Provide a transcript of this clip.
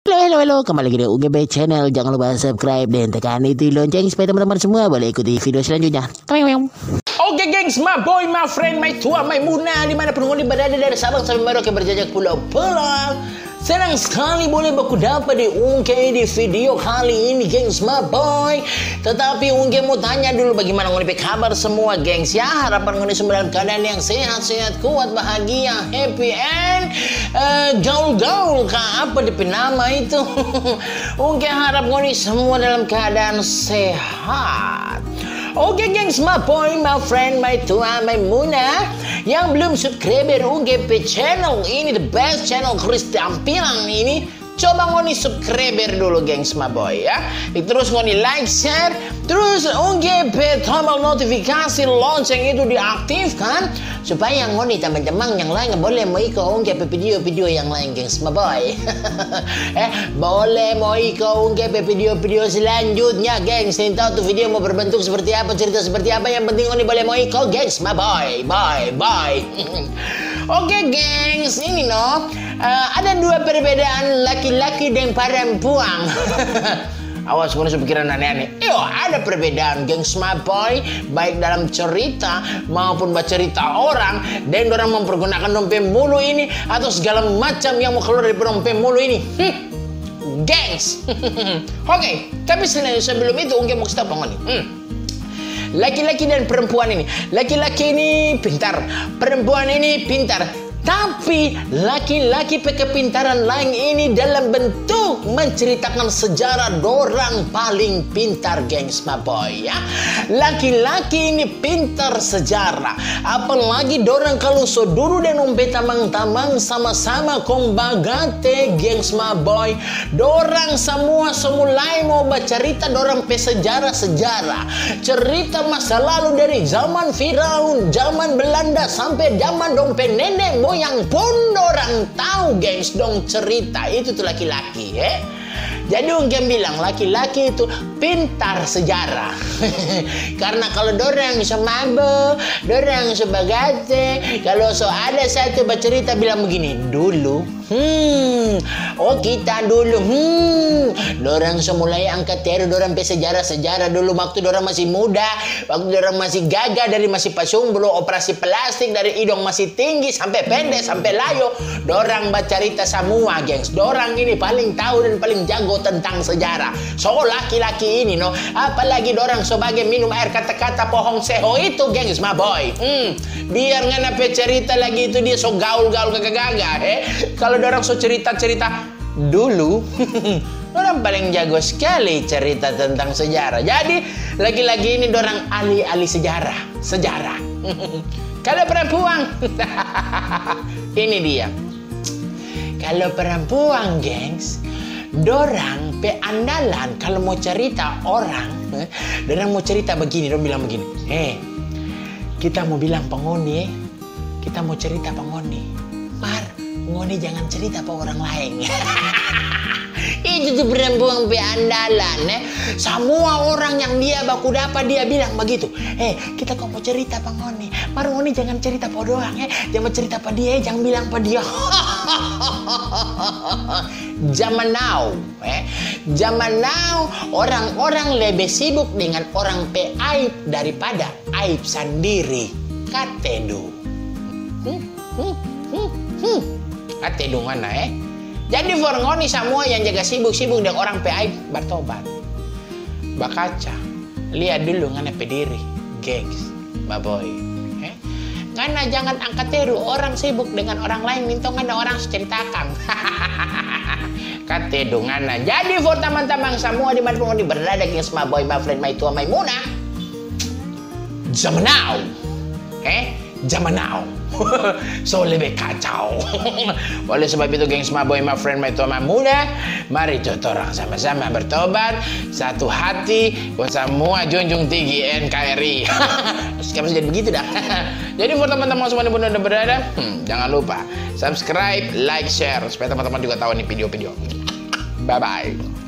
Halo, kembali lagi di UGB Channel. Jangan lupa subscribe dan tekan itu lonceng supaya teman-teman semua boleh ikuti video selanjutnya. Oke gengs, my boy, my friend, my tua, my muna, dimanapun kalian berada dari Sabang sampai Merauke berjajak pulau-pulau. Senang sekali boleh baku dapat diungkit di video kali ini gengs, my boy. Tetapi ungkit mau tanya dulu bagaimana ngoni kabar semua gengs ya. Harapan ngoni semua dalam keadaan yang sehat-sehat, kuat, bahagia, happy and gaul-gaul kah apa di nama itu. Ungkit harap ngoni semua dalam keadaan sehat. Oke gengs, my boy, my friend, my tua, my muna. Yang belum subscriber UGP channel ini, the best channel Chris tampilan ini, coba ngoni subscriber dulu gengs, my boy ya. Terus ngoni like, share, terus UGP tombol notifikasi lonceng itu diaktifkan supaya ngoni teman-teman yang lain boleh mau ikut UGP video-video yang lain gengs, my boy. Boleh mau ikut UGP video-video selanjutnya gengs. Tahu tuh video mau berbentuk seperti apa, cerita seperti apa, yang penting ngoni boleh mau ikut gengs, my boy. Bye. Oke gengs, ini ada dua perbedaan laki-laki dan perempuan. Awas gue pikiran aneh-aneh. Ada perbedaan gengs, my boy, baik dalam cerita maupun cerita orang, dan orang mempergunakan dompet mulu ini atau segala macam yang mau keluar dari dompet mulu ini. Gengs. Oke, tapi sebelum itu gue mau stop nih. Laki-laki dan perempuan ini. Laki-laki ini pintar, perempuan ini pintar. Tapi laki-laki kepintaran lain ini dalam bentuk menceritakan sejarah dorang paling pintar gengs, my boy ya. Laki-laki ini pintar sejarah. Apalagi dorang kalau so dulu dan ombe tamang-tamang sama-sama kombagate gengs, my boy. Dorang semua semulai mau bercerita dorang sejarah-sejarah. Cerita masa lalu dari zaman Firaun, zaman Belanda sampai zaman dompet nenek yang pun orang tahu gengs dong cerita itu tuh laki-laki ya. Jadi ungkem bilang laki-laki itu pintar sejarah. Karena kalau dorang semaba, dorang sebagate, kalau so ada satu bercerita bilang begini, dulu kita dulu dorang semulai angkat teru dorang sejarah dulu waktu dorang masih muda, waktu dorang masih gagah dari masih pasumbro, operasi plastik dari hidung masih tinggi sampai pendek sampai layo, dorang bercerita semua gengs. Dorang ini paling tahu dan paling jago tentang sejarah. So laki-laki ini apalagi dorang sebagai minum air kata-kata pohong seho itu gengs, my boy. Biar ngana cerita lagi itu dia so gaul-gaul gagah-gagah Kalau dorang so cerita-cerita dulu orang paling jago sekali cerita tentang sejarah. Jadi laki-laki ini dorang ahli sejarah. Kalau perempuan ini dia. Kalau perempuan gengs, dorang andalan kalau mau cerita orang, dorang mau cerita begini, dorang bilang begini, kita mau bilang pengoni, kita mau cerita pengoni, Mar, ngoni jangan cerita ke orang lain. Itu tuh perempuan andalan Semua orang yang dia baku dapat dia bilang begitu. Kita kok mau cerita pak ngoni, Mar ngoni jangan cerita po doang jangan cerita pa dia, jangan bilang pa dia. Zaman now orang-orang lebih sibuk dengan orang aib daripada aib sendiri. Katedu katedu mana Jadi for ngoni semua yang jaga sibuk-sibuk dengan orang aib bertobat. Bakaca lihat dulu ngana pediri gengs, my boy. Ngana jangan angkat teru orang sibuk dengan orang lain minta ngana orang ceritakan. Katedu ngana. Jadi for teman-teman semua di mana pun berada gengs, my boy, my friend, my tua, my muna. Zaman now. Zaman now. So lebih kacau. Oleh sebab itu gengs, my boy, my friend, my tua, my muna, mari kita orang sama-sama bertobat satu hati buat semua junjung tinggi NKRI. Sekarang jadi begitu dah. Jadi buat teman-teman semua di mana berada, jangan lupa subscribe, like, share supaya teman-teman juga tahu nih video-video. Bye bye.